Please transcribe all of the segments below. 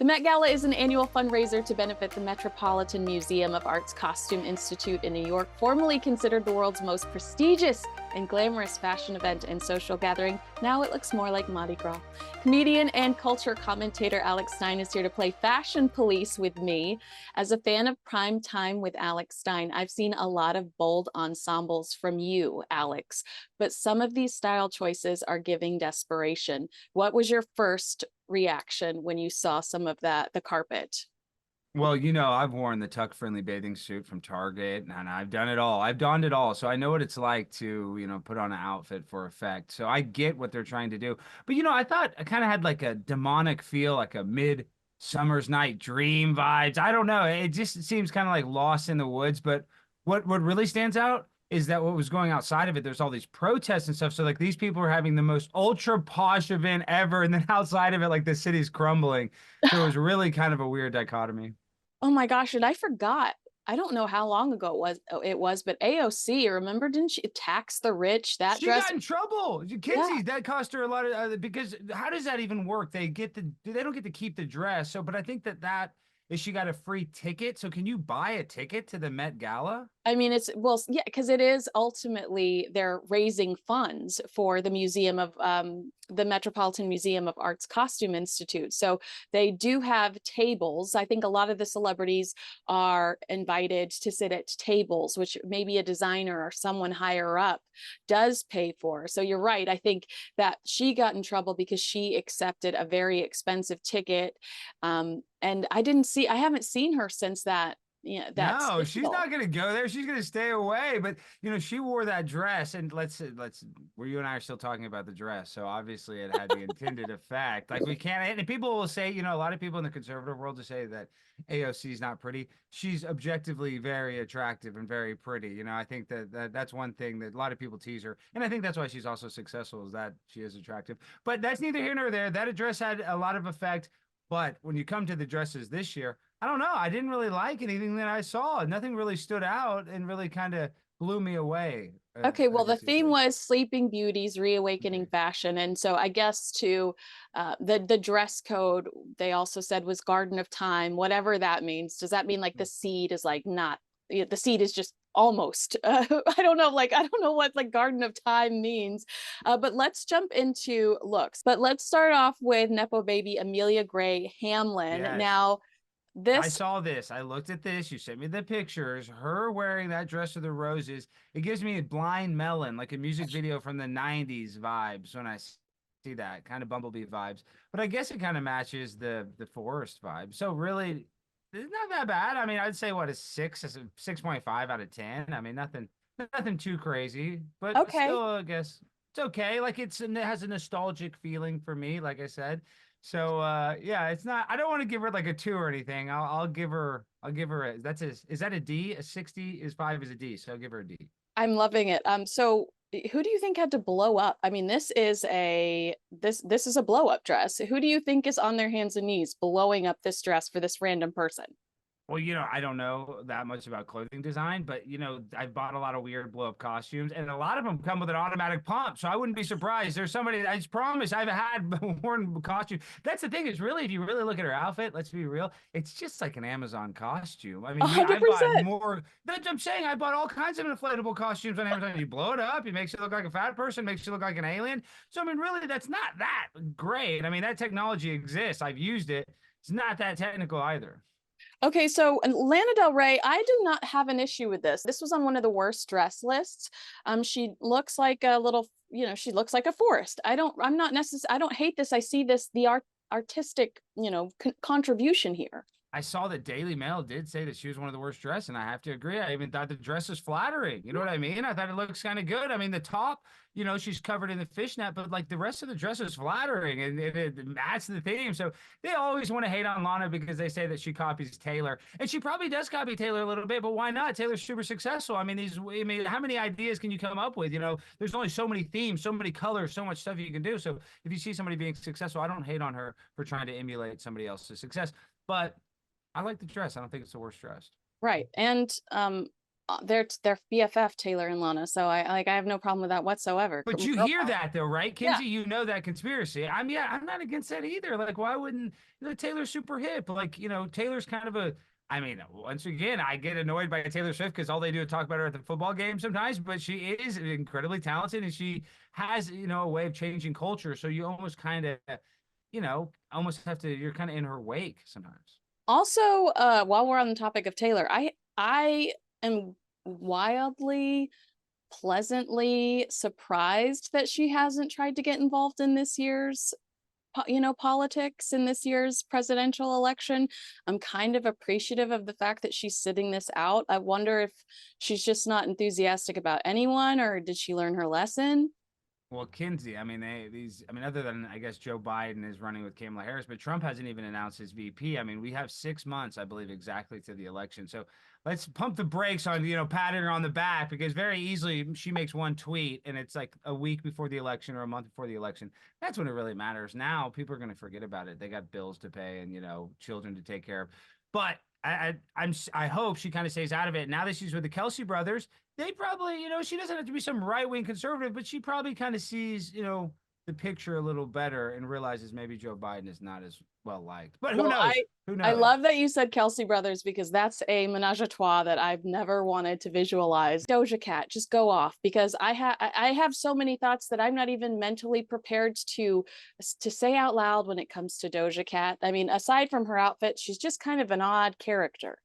The Met Gala is an annual fundraiser to benefit the Metropolitan Museum of Art's Costume Institute in New York, formerly considered the world's most prestigious and glamorous fashion event and social gathering. Now it looks more like Mardi Gras. Comedian and culture commentator Alex Stein is here to play fashion police with me. As a fan of Prime Time with Alex Stein, I've seen a lot of bold ensembles from you, Alex, but some of these style choices are giving desperation. What was your first reaction when you saw some of the carpet? Well, I've worn the tuck-friendly bathing suit from Target, and I've done it all. I've donned it all, so I know what it's like to, put on an outfit for effect. So I get what they're trying to do. But, I thought I kind of had like a demonic feel, like a mid-summer's night dream vibes. I don't know. It just seems kind of like Lost in the Woods. But what really stands out is that what was going outside of it, there's all these protests and stuff. So like these people are having the most ultra posh event ever, and then outside of it, like the city's crumbling. So it was really kind of a weird dichotomy. Oh my gosh, and I forgot. I don't know how long ago it was, but AOC, remember, didn't she tax the rich? That She dress, got in trouble. yeah. Kinsey, that cost her a lot of because how does that even work? They don't get to keep the dress. So, but I think that is she got a free ticket. So can you buy a ticket to the Met Gala? I mean, well, yeah, because it is ultimately they're raising funds for the the Metropolitan Museum of Art's Costume Institute. So they do have tables. I think a lot of the celebrities are invited to sit at tables, which maybe a designer or someone higher up does pay for. So you're right. I think that she got in trouble because she accepted a very expensive ticket. And I haven't seen her since that. Yeah, that's No, she's not gonna go there. She's gonna stay away. But she wore that dress, and where you and I are still talking about the dress, so obviously it had the intended effect. Like we can't, and people will say, a lot of people in the conservative world to say that AOC is not pretty. She's objectively very attractive and very pretty. I think that's one thing that a lot of people tease her, and I think that's why she's also successful is that she is attractive. But that's neither here nor there. That dress had a lot of effect. But when you come to the dresses this year, I don't know. I didn't really like anything that I saw. Nothing really stood out and really kind of blew me away. Okay, I well, the guess you'd theme say. was Sleeping Beauties, reawakening Okay. fashion, and so I guess the dress code they also said was Garden of Time, whatever that means. Does that mean like the seed is like not the seed is just almost? I don't know, like I don't know what like Garden of Time means. But let's jump into looks. But let's start off with Nepo baby Amelia Gray Hamlin. Yes. Now, I this saw this. I looked at this. You sent me the pictures. Her wearing that dress with the roses. It gives me a Blind Melon, like a music video from the 90s vibes when I see that. Kind of Bumblebee vibes. But I guess it kind of matches the forest vibe. So really, it's not that bad. I mean, I'd say what a 6.5 out of 10. I mean, nothing too crazy, but okay. still, I guess it's okay. Like it has a nostalgic feeling for me, like I said. So yeah, it's not I don't want to give her like a 2 or anything. I'll give her is that a D? A 60 is 5 is a D, so I'll give her a D. I'm loving it. So who do you think had to blow up? I mean, this is a blow up dress. Who do you think is on their hands and knees blowing up this dress for this random person? Well, I don't know that much about clothing design, but I've bought a lot of weird blow up costumes, and a lot of them come with an automatic pump. So I wouldn't be surprised. There's somebody. I just promise I've had worn costume. That's the thing is really, if you really look at her outfit, let's be real, it's just like an Amazon costume. I A mean, hundred I bought percent. more. That's what I'm saying. I bought all kinds of inflatable costumes on Amazon. You blow it up, it makes you look like a fat person, makes you look like an alien. So I mean, really, that's not that great. I mean, that technology exists. I've used it. It's not that technical either. Okay, so Lana Del Rey, I do not have an issue with this. This was on one of the worst dress lists. She looks like a little, she looks like a forest. I'm not necessarily, I don't hate this. I see this, the artistic, contribution here. I saw that Daily Mail did say that she was one of the worst dressed, and I have to agree. I even thought the dress was flattering. You know what I mean? I thought it looks kind of good. I mean, the top, she's covered in the fishnet, but like the rest of the dress is flattering and it matches the theme. So they always want to hate on Lana because they say that she copies Taylor, and she probably does copy Taylor a little bit, but why not? Taylor's super successful. I mean, how many ideas can you come up with? There's only so many themes, so many colors, so much stuff you can do. So if you see somebody being successful, I don't hate on her for trying to emulate somebody else's success, but I like the dress. I don't think it's the worst dressed. Right. And They're BFF, Taylor and Lana. So I have no problem with that whatsoever. But you Girl hear power. that though, right, Yeah. Kinsey? You know that conspiracy. I'm not against that either. Like, why wouldn't Taylor's super hip? Like, Taylor's kind of a. I mean, once again, I get annoyed by Taylor Swift because all they do is talk about her at the football game sometimes. But she is incredibly talented, and she has a way of changing culture. So you almost kind of, almost have to. You're kind of in her wake sometimes. Also, while we're on the topic of Taylor, I am wildly pleasantly surprised that she hasn't tried to get involved in this year's politics in this year's presidential election. I'm kind of appreciative of the fact that she's sitting this out. I wonder if she's just not enthusiastic about anyone, or did she learn her lesson? Well, Kinsey, I mean, other than I guess Joe Biden is running with Kamala Harris, but Trump hasn't even announced his VP. I mean, we have 6 months, I believe, exactly to the election. So let's pump the brakes on, patting her on the back because very easily she makes one tweet and it's like a week before the election or a month before the election. That's when it really matters. Now people are going to forget about it. They got bills to pay and, children to take care of. But I hope she kind of stays out of it. Now that she's with the Kelsey brothers, they probably, she doesn't have to be some right-wing conservative, but she probably kind of sees, the picture a little better and realizes maybe Joe Biden is not as well liked. But who Well, knows? Who I knows? love that you said Kelsey brothers because that's a menage a trois that I've never wanted to visualize. Doja Cat, just go off because I have so many thoughts that I'm not even mentally prepared to say out loud when it comes to Doja Cat. I mean, aside from her outfit, she's just kind of an odd character.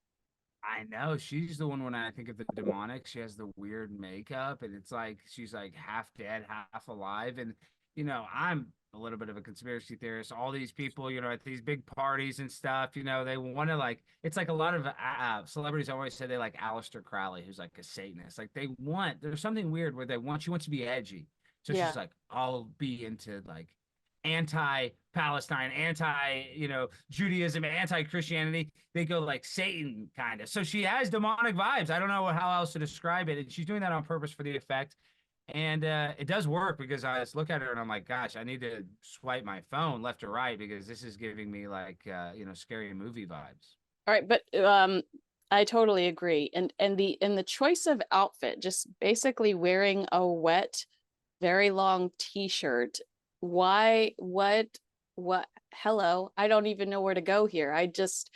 I know she's the one when I think of the demonic. She has the weird makeup, and it's like she's like half dead, half alive. And I'm a little bit of a conspiracy theorist. All these people, at these big parties and stuff, they want to like. It's like a lot of celebrities always say they like Aleister Crowley, who's like a Satanist. Like there's something weird where she wants to be edgy. So Yeah. she's like, I'll be into like anti-Palestine, Judaism, anti-Christianity. They go like Satan kind of. So she has demonic vibes. I don't know how else to describe it. And she's doing that on purpose for the effect. And it does work because I just look at her and I'm like, gosh, I need to swipe my phone left or right because this is giving me like, scary movie vibes. All right, but I totally agree. And the choice of outfit, just basically wearing a wet, very long t-shirt. Why, what, hello? I don't even know where to go here. I just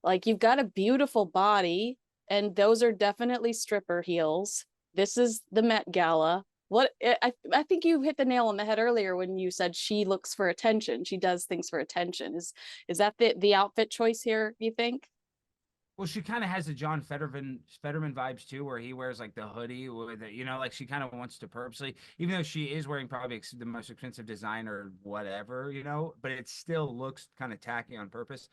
like you've got a beautiful body, and those are definitely stripper heels. This is the Met Gala. I think you hit the nail on the head earlier when you said she looks for attention. She does things for attention. Is that the outfit choice here, you think? Well, she kind of has the John Fetterman vibes too, where he wears like the hoodie with it, like she kind of wants to purposely, even though she is wearing probably the most expensive designer or whatever, but it still looks kind of tacky on purpose.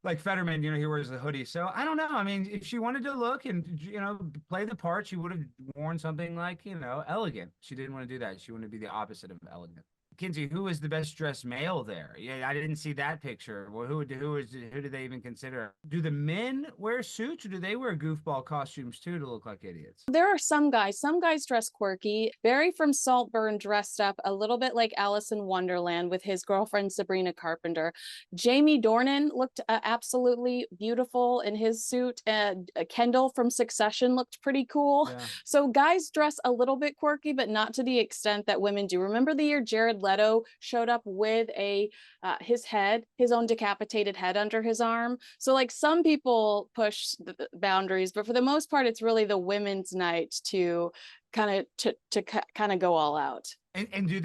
Like Fetterman, he wears the hoodie. So I don't know. I mean, if she wanted to look and play the part, she would have worn something like elegant. She didn't want to do that. She wanted to be the opposite of elegant. Kinsey, who was the best dressed male there? Yeah, I didn't see that picture. Well, who do they even consider? Do the men wear suits or do they wear goofball costumes too to look like idiots? There are some guys dress quirky. Barry from Saltburn dressed up a little bit like Alice in Wonderland with his girlfriend Sabrina Carpenter. Jamie Dornan looked absolutely beautiful in his suit, and Kendall from Succession looked pretty cool. Yeah. So guys dress a little bit quirky, but not to the extent that women do. Remember the year Jared Leto showed up with his own decapitated head under his arm? So like some people push the boundaries, but for the most part, it's really the women's night to kind of go all out. And do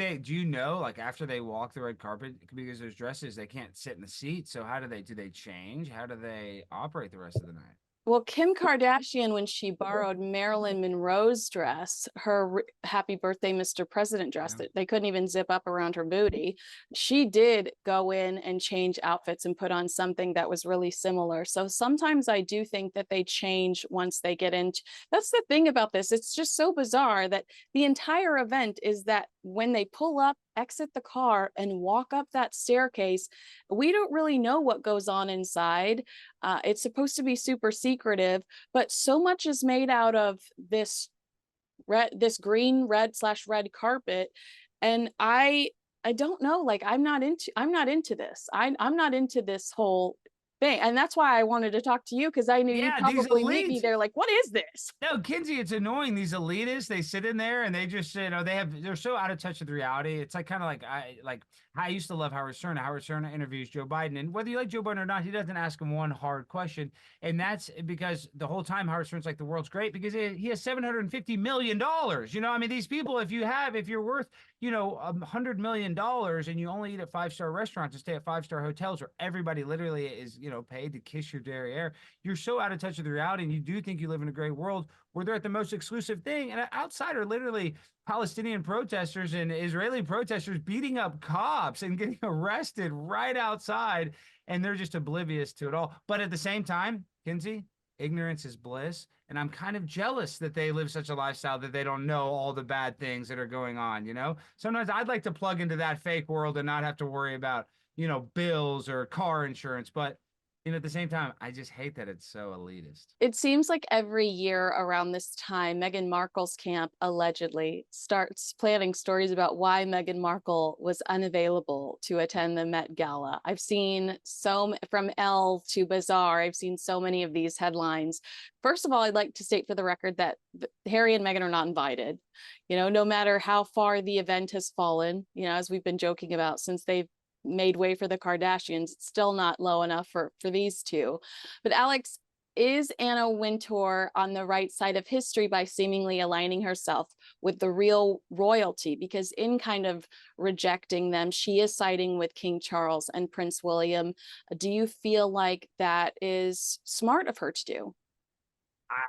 like after they walk the red carpet, because those dresses, they can't sit in the seat. So how do they change? How do they operate the rest of the night? Well, Kim Kardashian, when she borrowed Marilyn Monroe's dress, her Happy Birthday, Mr. President dress, Yeah. that they couldn't even zip up around her booty, she did go in and change outfits and put on something that was really similar. So sometimes I do think that they change once they get into. That's the thing about this. It's just so bizarre that the entire event is that when they pull up, exit the car, and walk up that staircase, we don't really know what goes on inside. It's supposed to be super secretive, but so much is made out of this green, red/red carpet, and I don't know. Like I'm not into this. I'm not into this whole thing. And that's why I wanted to talk to you, because I knew you'd Yeah, these probably meet me elites. there like, what is this? No, Kinsey, it's annoying. These elitists, they sit in there and they just, they're so out of touch with reality. It's like kind of like I used to love Howard Stern. Howard Stern interviews Joe Biden, and whether you like Joe Biden or not, he doesn't ask him one hard question. And that's because the whole time Howard Stern's like the world's great because he has $750 million. I mean, these people, if you're worth, $100 million and you only eat at five-star restaurants and stay at five-star hotels where everybody literally is, paid to kiss your derriere, you're so out of touch with the reality, and you do think you live in a great world where they're at the most exclusive thing. And outside are literally Palestinian protesters and Israeli protesters beating up cops and getting arrested right outside. And they're just oblivious to it all. But at the same time, Kinsey, ignorance is bliss. And I'm kind of jealous that they live such a lifestyle that they don't know all the bad things that are going on. Sometimes I'd like to plug into that fake world and not have to worry about, bills or car insurance. But at the same time, I just hate that it's so elitist. It seems like every year around this time, Meghan Markle's camp allegedly starts planning stories about why Meghan Markle was unavailable to attend the Met Gala. I've seen from Elle to Bizarre, I've seen so many of these headlines. First of all, I'd like to state for the record that Harry and Meghan are not invited. No matter how far the event has fallen, as we've been joking about since they've made way for the Kardashians, it's still not low enough for these two. But Alex, is Anna Wintour on the right side of history by seemingly aligning herself with the real royalty? Because in kind of rejecting them, she is siding with King Charles and Prince William. Do you feel like that is smart of her to do?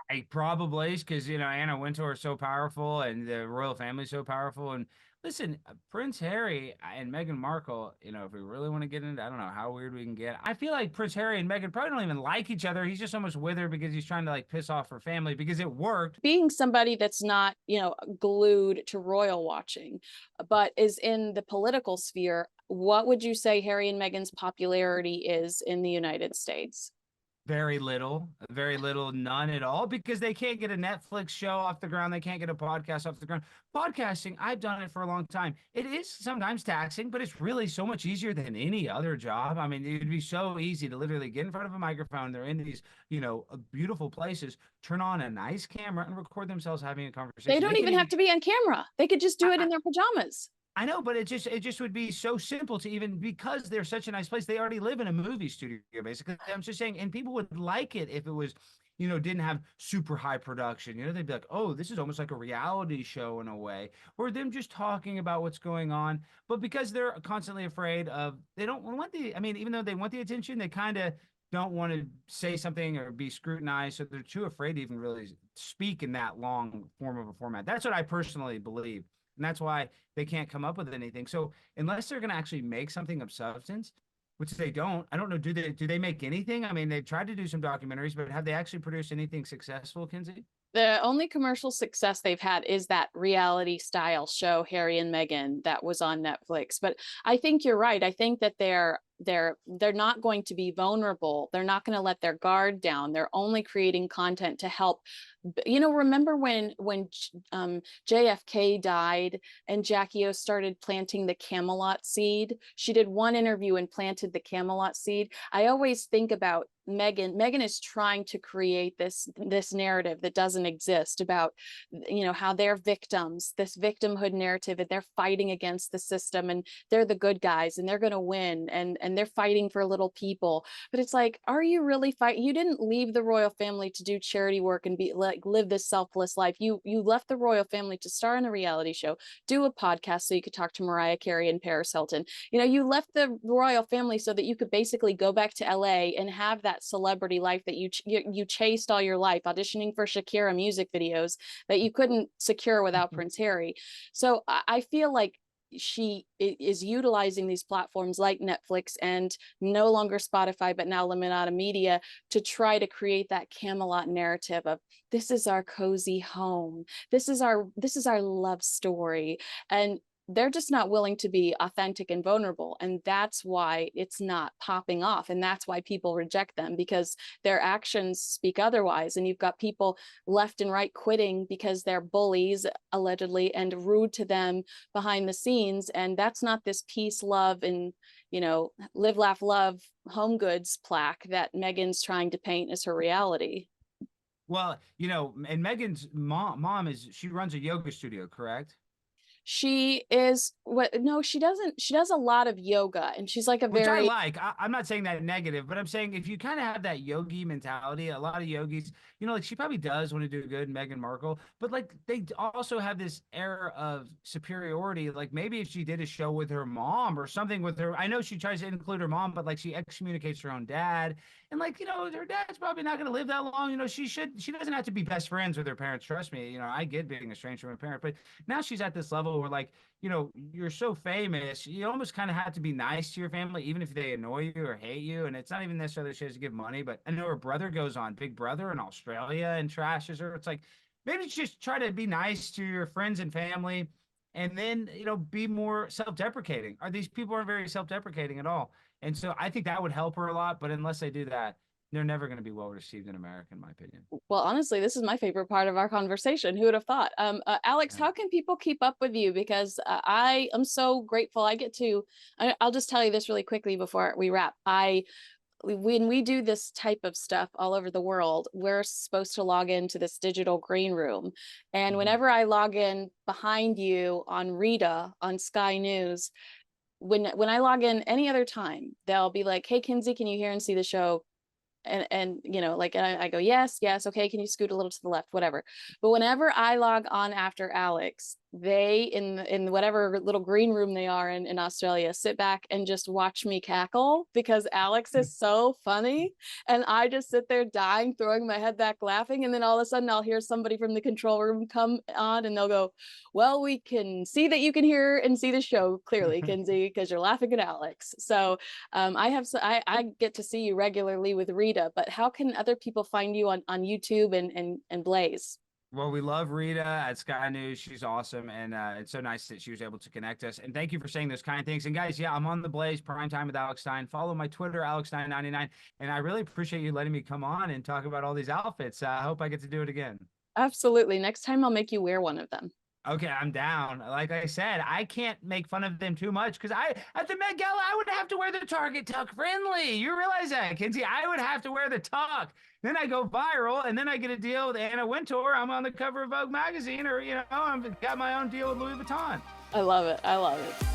I probably, because Anna Wintour is so powerful and the royal family is so powerful. And listen, Prince Harry and Meghan Markle, if we really want to get into, I don't know how weird we can get. I feel like Prince Harry and Meghan probably don't even like each other. He's just almost with her because he's trying to like piss off her family because it worked. Being somebody that's not, glued to royal watching, but is in the political sphere, what would you say Harry and Meghan's popularity is in the United States? Very little, none at all, because they can't get a Netflix show off the ground. They can't get a podcast off the ground. Podcasting, I've done it for a long time. It is sometimes taxing, but it's really so much easier than any other job. I mean, it'd be so easy to literally get in front of a microphone. They're in these, beautiful places, turn on a nice camera and record themselves having a conversation. They don't even have to be on camera. They could just do it in their pajamas. I know, but it just would be so simple to even, because they're such a nice place. They already live in a movie studio, basically. I'm just saying, and people would like it if it was, didn't have super high production. They'd be like, oh, this is almost like a reality show in a way, or them just talking about what's going on. But because they're constantly afraid of, they don't want even though they want the attention, they kind of don't want to say something or be scrutinized. So they're too afraid to even really speak in that long form of a format. That's what I personally believe. And that's why they can't come up with anything. So unless they're going to actually make something of substance, which they don't, I don't know, do they make anything? I mean, they've tried to do some documentaries, but have they actually produced anything successful, Kinsey? The only commercial success they've had is that reality style show, Harry and Meghan, that was on Netflix. But I think you're right. I think that they're not going to be vulnerable. They're not going to let their guard down. They're only creating content to help. Remember when JFK died and Jackie O started planting the Camelot seed? She did one interview and planted the Camelot seed. I always think about Meghan. Meghan is trying to create this narrative that doesn't exist about, how they're victims, this victimhood narrative, and they're fighting against the system, and they're the good guys, and they're going to win, and they're fighting for little people. But it's like, are you really fighting? You didn't leave the royal family to do charity work and live this selfless life. You left the royal family to star in a reality show, do a podcast so you could talk to Mariah Carey and Paris Hilton. You left the royal family so that you could basically go back to LA and have that celebrity life that you chased all your life, auditioning for Shakira music videos that you couldn't secure without Prince Harry. So I feel like she is utilizing these platforms like Netflix and no longer Spotify, but now Lemonada Media, to try to create that Camelot narrative of, this is our cozy home. This is our love story. And they're just not willing to be authentic and vulnerable. And that's why it's not popping off. And that's why people reject them, because their actions speak otherwise. And you've got people left and right quitting because they're bullies, allegedly, and rude to them behind the scenes. And that's not this peace, love, and, live, laugh, love home goods plaque that Meghan's trying to paint as her reality. Well, and Megan's mom she runs a yoga studio, correct? She is what? No, she doesn't. She does a lot of yoga, and she's like a Which I very. like. I'm not saying that negative, but I'm saying if you kind of have that yogi mentality, a lot of yogis, like she probably does want to do good, Meghan Markle, but like they also have this air of superiority. Like maybe if she did a show with her mom or something with her, I know she tries to include her mom, but like she excommunicates her own dad. And like, her dad's probably not going to live that long. She doesn't have to be best friends with her parents. Trust me. I get being estranged from a parent, but now she's at this level where like, you're so famous, you almost kind of have to be nice to your family, even if they annoy you or hate you. And it's not even necessarily she has to give money, but I know her brother goes on Big Brother in Australia and trashes her. It's like maybe just try to be nice to your friends and family and then, be more self-deprecating. These people aren't very self-deprecating at all. And so I think that would help her a lot. But unless they do that, they're never going to be well received in America, in my opinion. Well, honestly, this is my favorite part of our conversation. Who would have thought? Alex, Yeah. how can people keep up with you? Because I am so grateful. I'll just tell you this really quickly before we wrap. When we do this type of stuff all over the world, we're supposed to log into this digital green room. And Mhm. whenever I log in behind you on Rita on Sky News, when I log in any other time, they'll be like, "Hey, Kinsey, can you hear and see the show?" And I go, yes, okay, can you scoot a little to the left, whatever. But whenever I log on after Alex, they in whatever little green room they are in Australia sit back and just watch me cackle because Alex is so funny, and I just sit there dying, throwing my head back laughing, and then all of a sudden I'll hear somebody from the control room come on and they'll go, well, we can see that you can hear and see the show clearly, Kinsey, because you're laughing at Alex. So I get to see you regularly with Rita, but how can other people find you on YouTube and Blaze? Well, we love Rita at Sky News. She's awesome. And it's so nice that she was able to connect us. And thank you for saying those kind things. And guys, yeah, I'm on the Blaze Prime Time with Alex Stein. Follow my Twitter, AlexStein99. And I really appreciate you letting me come on and talk about all these outfits. I hope I get to do it again. Absolutely. Next time I'll make you wear one of them. Okay, I'm down. Like I said, I can't make fun of them too much because at the Met Gala, I would have to wear the Target tuck friendly. You realize that, Kinsey? I would have to wear the tuck. Then I go viral, and then I get a deal with Anna Wintour. I'm on the cover of Vogue magazine, or I've got my own deal with Louis Vuitton. I love it. I love it.